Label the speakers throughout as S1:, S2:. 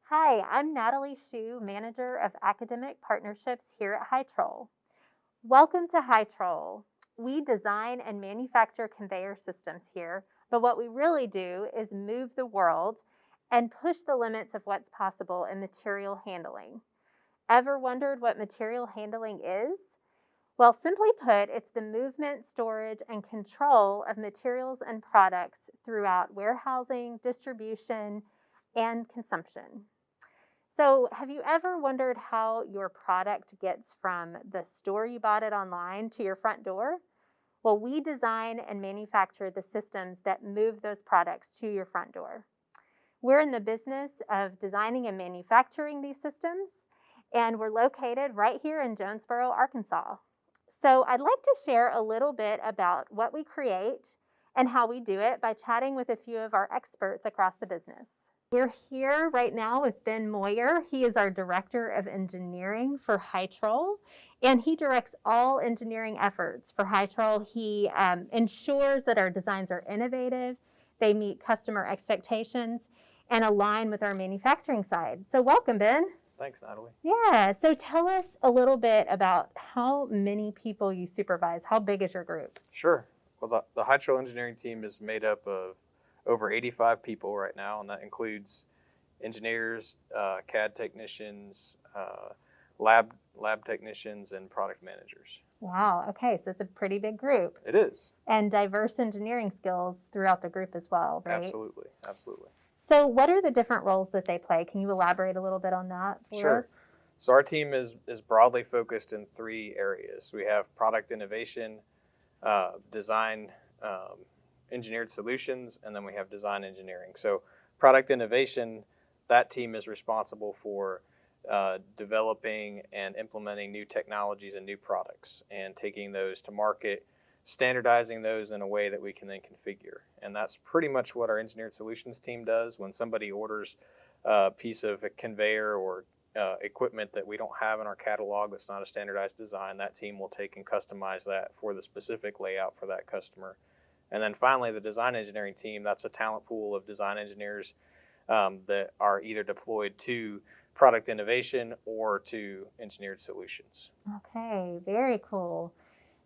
S1: Hi, I'm Natalie Shu, Manager of Academic Partnerships here at Hytrol. Welcome to Hytrol. We design and manufacture conveyor systems here, but what we really do is move the world and push the limits of what's possible in material handling. Ever wondered what material handling is? Well, simply put, it's the movement, storage, and control of materials and products throughout warehousing, distribution, and consumption. So, have you ever wondered how your product gets from the store you bought it online to your front door? Well, we design and manufacture the systems that move those products to your front door. We're in the business of designing and manufacturing these systems, and we're located right here in Jonesboro, Arkansas. So, I'd like to share a little bit about what we create and how we do it by chatting with a few of our experts across the business. We're here right now with Ben Moyer. He is our Director of Engineering for Hytrol, and he directs all engineering efforts for Hytrol. He ensures that our designs are innovative, they meet customer expectations, and align with our manufacturing side. So welcome, Ben.
S2: Thanks, Natalie.
S1: Yeah, so tell us a little bit about how many people you supervise. How big is your group?
S2: Sure. Well, the Hytrol engineering team is made up of over 85 people right now, and that includes engineers, CAD technicians, lab technicians, and product managers.
S1: Wow, okay, so it's a pretty big group.
S2: It is.
S1: And diverse engineering skills throughout the group as well, right?
S2: Absolutely, absolutely.
S1: So what are the different roles that they play? Can you elaborate a little bit on that for
S2: Sure.
S1: us?
S2: So our team is broadly focused in three areas. We have product innovation, design, engineered solutions, and then we have design engineering. So product innovation, that team is responsible for developing and implementing new technologies and new products and taking those to market, standardizing those in a way that we can then configure. And that's pretty much what our engineered solutions team does. When somebody orders a piece of a conveyor or equipment that we don't have in our catalog that's not a standardized design, that team will take and customize that for the specific layout for that customer. And then finally, the design engineering team, that's a talent pool of design engineers that are either deployed to product innovation or to engineered solutions.
S1: Okay, very cool.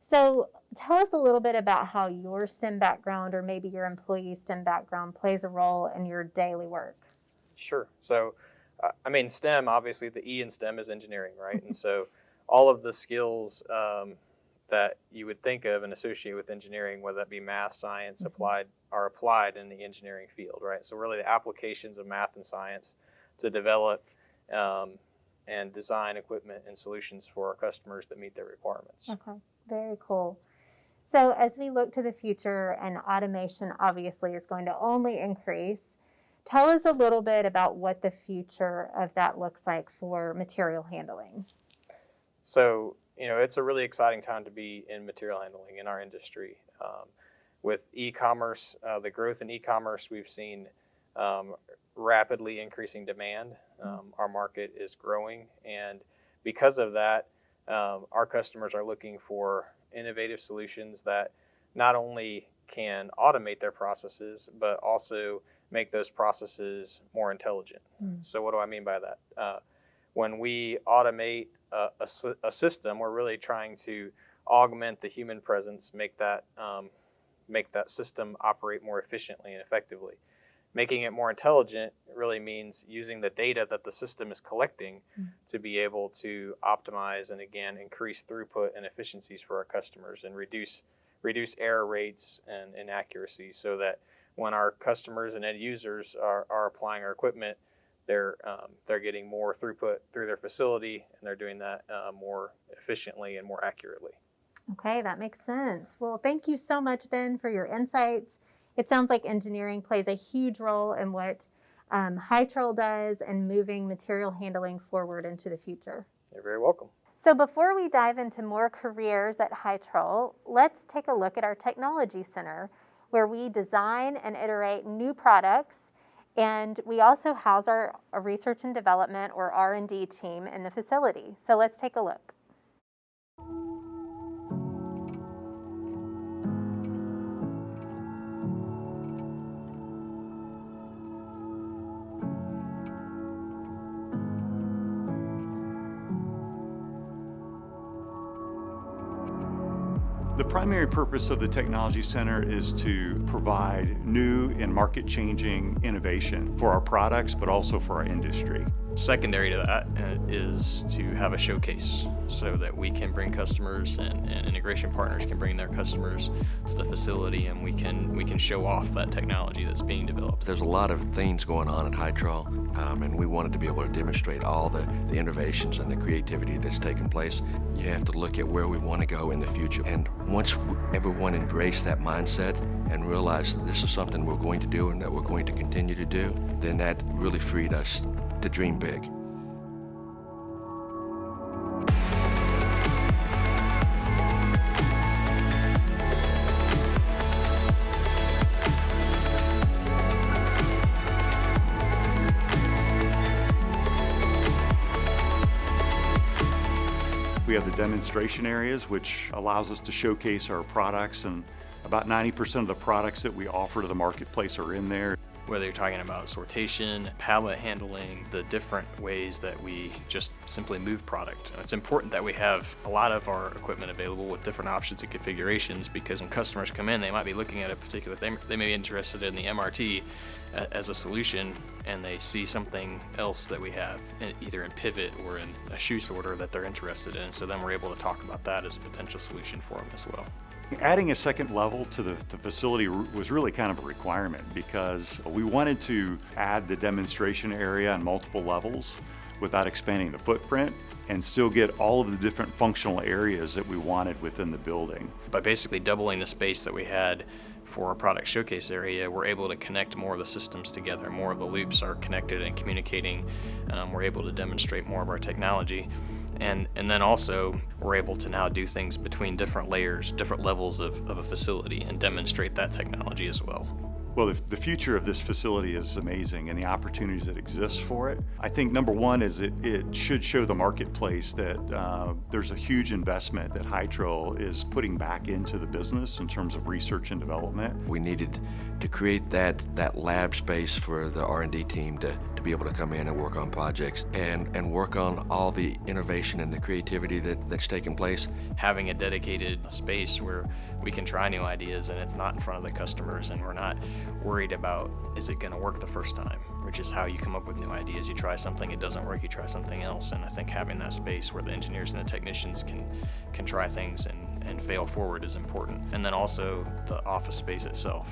S1: So tell us a little bit about how your STEM background or maybe your employee STEM background plays a role in your daily work.
S2: Sure. So, STEM, obviously the E in STEM is engineering, right? And so all of the skills that you would think of and associate with engineering, whether that be math, science, applied, are applied in the engineering field, right? So really the applications of math and science to develop and design equipment and solutions for our customers that meet their requirements.
S1: Okay, very cool. So as we look to the future, and automation obviously is going to only increase, tell us a little bit about what the future of that looks like for material handling.
S2: So, it's a really exciting time to be in material handling in our industry. With e-commerce, the growth in e-commerce, we've seen rapidly increasing demand. Our market is growing, and because of that, our customers are looking for innovative solutions that not only can automate their processes, but also make those processes more intelligent. So what do I mean by that? When we automate a system, we're really trying to augment the human presence, make that system operate more efficiently and effectively. Making it more intelligent really means using the data that the system is collecting to be able to optimize and, again, increase throughput and efficiencies for our customers and reduce error rates and inaccuracies, so that when our customers and end users are applying our equipment, they're getting more throughput through their facility, and they're doing that more efficiently and more accurately.
S1: Okay, that makes sense. Well, thank you so much, Ben, for your insights. It sounds like engineering plays a huge role in what Hytrol does and moving material handling forward into the future.
S2: You're very welcome.
S1: So before we dive into more careers at Hytrol, let's take a look at our Technology Center, where we design and iterate new products, and we also house our research and development, or R&D team, in the facility. So let's take a look.
S3: primary purpose of the Technology Center is to provide new and market-changing innovation for our products, but also for our industry.
S2: Secondary to that is to have a showcase so that we can bring customers and integration partners can bring their customers to the facility, and we can show off that technology that's being developed.
S4: There's a lot of things going on at Hytrol, and we wanted to be able to demonstrate all the innovations and the creativity that's taken place. You have to look at where we want to go in the future, and once everyone embraced that mindset and realized that this is something we're going to do and that we're going to continue to do, then that really freed us to dream big.
S3: We have the demonstration areas, which allows us to showcase our products, and about 90% of the products that we offer to the marketplace are in there.
S2: Whether you're talking about sortation, pallet handling, the different ways that we just simply move product. It's important that we have a lot of our equipment available with different options and configurations, because when customers come in, they might be looking at a particular thing. They may be interested in the MRT as a solution, and they see something else that we have, either in pivot or in a shoe sorter that they're interested in. So then we're able to talk about that as a potential solution for them as well.
S3: Adding a second level to the facility was really kind of a requirement, because we wanted to add the demonstration area on multiple levels without expanding the footprint, and still get all of the different functional areas that we wanted within the building.
S2: By basically doubling the space that we had for our product showcase area, we're able to connect more of the systems together. More of the loops are connected and communicating. We're able to demonstrate more of our technology. And then also, we're able to now do things between different layers, different levels of a facility, and demonstrate that technology as well.
S3: Well, the future of this facility is amazing, and the opportunities that exist for it. I think number one is it should show the marketplace that there's a huge investment that Hytrol is putting back into the business in terms of research and development.
S4: We needed to create that lab space for the R&D team to be able to come in and work on projects and work on all the innovation and the creativity that's taken place.
S2: Having a dedicated space where we can try new ideas and it's not in front of the customers, and we're not worried about, is it going to work the first time, which is how you come up with new ideas. You try something, it doesn't work, you try something else. And I think having that space where the engineers and the technicians can try things and fail forward is important. And then also the office space itself.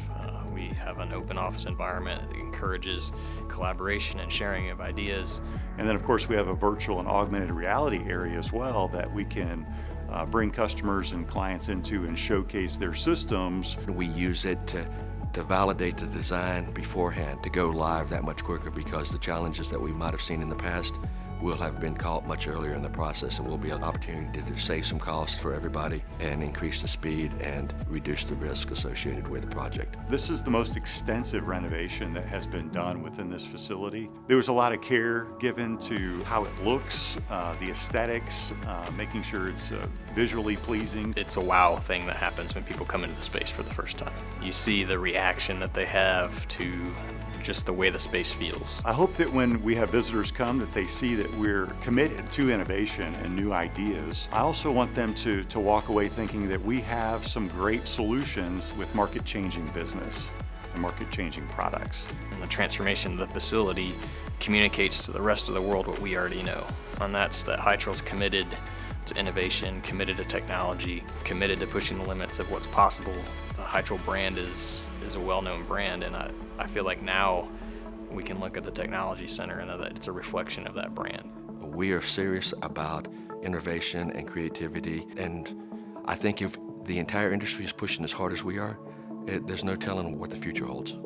S2: We have an open office environment that encourages collaboration and sharing of ideas.
S3: And then of course we have a virtual and augmented reality area as well that we can bring customers and clients into and showcase their systems.
S4: We use it to validate the design beforehand, to go live that much quicker, because the challenges that we might have seen in the past will have been caught much earlier in the process, and will be an opportunity to save some costs for everybody and increase the speed and reduce the risk associated with the project.
S3: This is the most extensive renovation that has been done within this facility. There was a lot of care given to how it looks, the aesthetics, making sure it's visually pleasing.
S2: It's a wow thing that happens when people come into the space for the first time. You see the reaction that they have to just the way the space feels.
S3: I hope that when we have visitors come, that they see that we're committed to innovation and new ideas. I also want them to walk away thinking that we have some great solutions with market-changing business and market-changing products.
S2: And the transformation of the facility communicates to the rest of the world what we already know. And that's that Hytrol's committed to innovation, committed to technology, committed to pushing the limits of what's possible. The Hytrol brand is a well-known brand, and I feel like now we can look at the Technology Center and know that it's a reflection of that brand.
S4: We are serious about innovation and creativity, and I think if the entire industry is pushing as hard as we are, there's no telling what the future holds.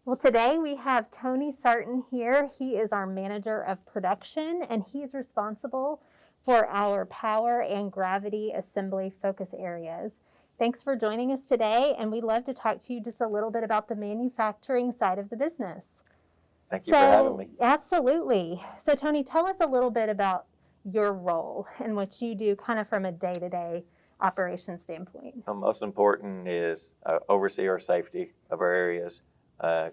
S1: Well, today we have Tony Sarton here. He is our manager of production, and he's responsible for our power and gravity assembly focus areas. Thanks for joining us today, and we'd love to talk to you just a little bit about the manufacturing side of the business.
S5: Thank you for having me.
S1: Absolutely. So Tony, tell us a little bit about your role and what you do kind of from a day-to-day operation standpoint.
S5: Most important is oversee our safety of our areas,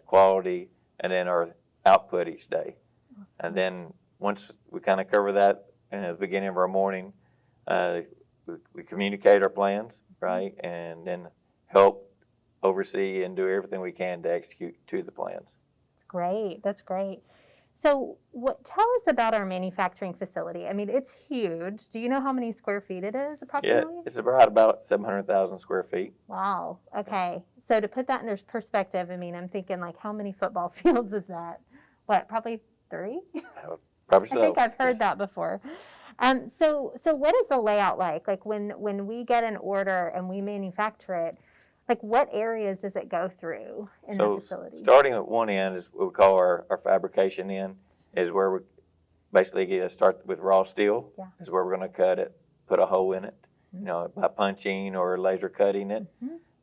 S5: quality, and then our output each day. And then once we kind of cover that in the beginning of our morning, we communicate our plans, right? And then help oversee and do everything we can to execute to the plans.
S1: That's great. That's great. So tell us about our manufacturing facility. I mean, it's huge. Do you know how many square feet it is approximately?
S5: Yeah, it's about 700,000 square feet.
S1: Wow. Okay. So to put that in perspective, I mean, I'm thinking like how many football fields is that? What, probably 3?
S5: Probably so.
S1: I think I've heard that before. So what is the layout like? Like when we get an order and we manufacture it, like what areas does it go through in the facility?
S5: Starting at one end is what we call our fabrication end, is where we basically start with raw steel.
S1: Yeah.
S5: Is where we're going to cut it, put a hole in it, you know, by punching or laser cutting it.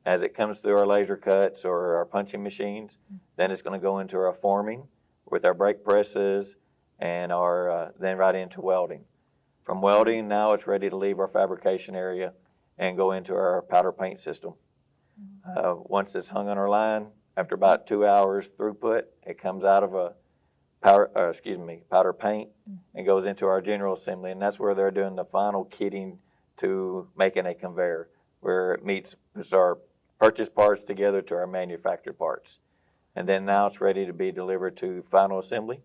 S5: As it comes through our laser cuts or our punching machines, then it's going to go into our forming with our brake presses and our then right into welding. From welding, now it's ready to leave our fabrication area and go into our powder paint system. Once it's hung on our line, after about 2 hours throughput, it comes out of a powder paint and goes into our general assembly, and that's where they're doing the final kitting to making a conveyor, where it meets our purchase parts together to our manufactured parts. And then now it's ready to be delivered to final assembly,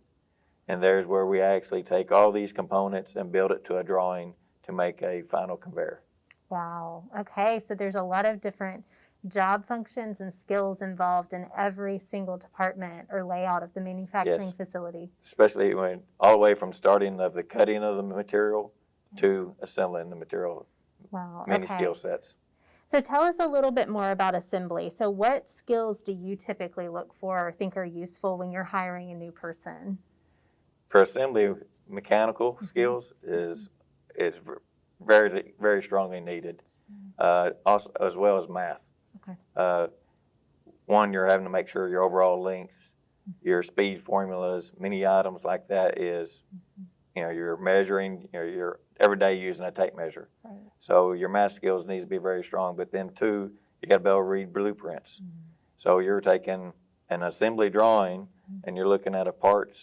S5: and there's where we actually take all these components and build it to a drawing to make a final conveyor.
S1: Wow. Okay. So there's a lot of different job functions and skills involved in every single department or layout of the manufacturing facility.
S5: Especially when all the way from starting of the cutting of the material to assembling the material.
S1: Wow.
S5: Many skill sets.
S1: So tell us a little bit more about assembly. So what skills do you typically look for or think are useful when you're hiring a new person?
S5: For assembly, mechanical skills is very, very strongly needed, also as well as math.
S1: Okay.
S5: One, you're having to make sure your overall lengths, your speed formulas, many items like that is, you know, you're measuring, you know, you're every day using a tape measure.
S1: Right.
S5: So your math skills needs to be very strong. But then two, you got to be able to read blueprints. So you're taking an assembly drawing and you're looking at a cart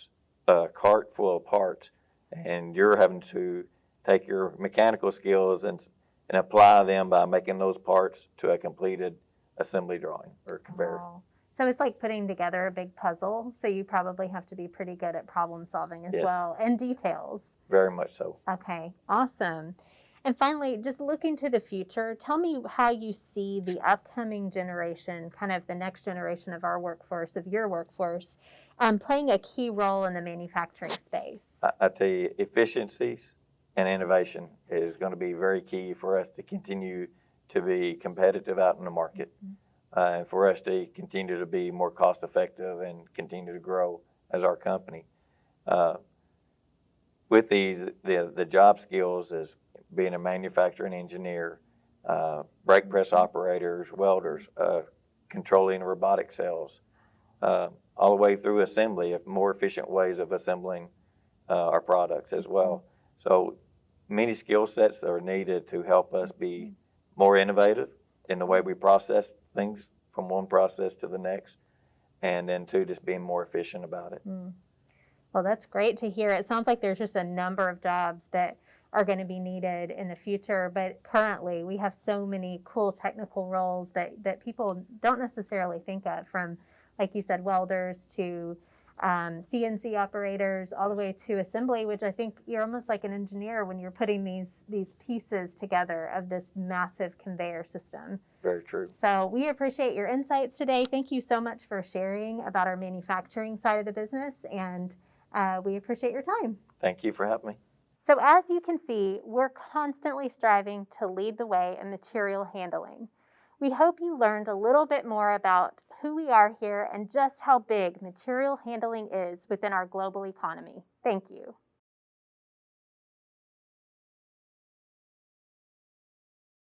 S5: full of parts, and you're having to take your mechanical skills and apply them by making those parts to a completed assembly drawing or conveyor.
S1: Wow. So it's like putting together a big puzzle. So you probably have to be pretty good at problem solving as well, and details.
S5: Very much so.
S1: Okay, awesome. And finally, just looking to the future, tell me how you see the upcoming generation, kind of the next generation of our workforce, of your workforce, playing a key role in the manufacturing space.
S5: I tell you, efficiencies and innovation is going to be very key for us to continue to be competitive out in the market, and for us to continue to be more cost effective and continue to grow as our company. With these, the job skills is being a manufacturing engineer, brake press operators, welders, controlling robotic cells, all the way through assembly of more efficient ways of assembling our products as well. So many skill sets are needed to help us be more innovative in the way we process things from one process to the next, and then two, just being more efficient about it.
S1: Well, that's great to hear. It sounds like there's just a number of jobs that are going to be needed in the future, but currently we have so many cool technical roles that people don't necessarily think of, from, like you said, welders to CNC operators, all the way to assembly, which I think you're almost like an engineer when you're putting these pieces together of this massive conveyor system.
S5: Very true.
S1: So we appreciate your insights today. Thank you so much for sharing about our manufacturing side of the business, and we appreciate your time.
S5: Thank you for having me.
S1: So as you can see, we're constantly striving to lead the way in material handling. We hope you learned a little bit more about who we are here and just how big material handling is within our global economy. Thank you.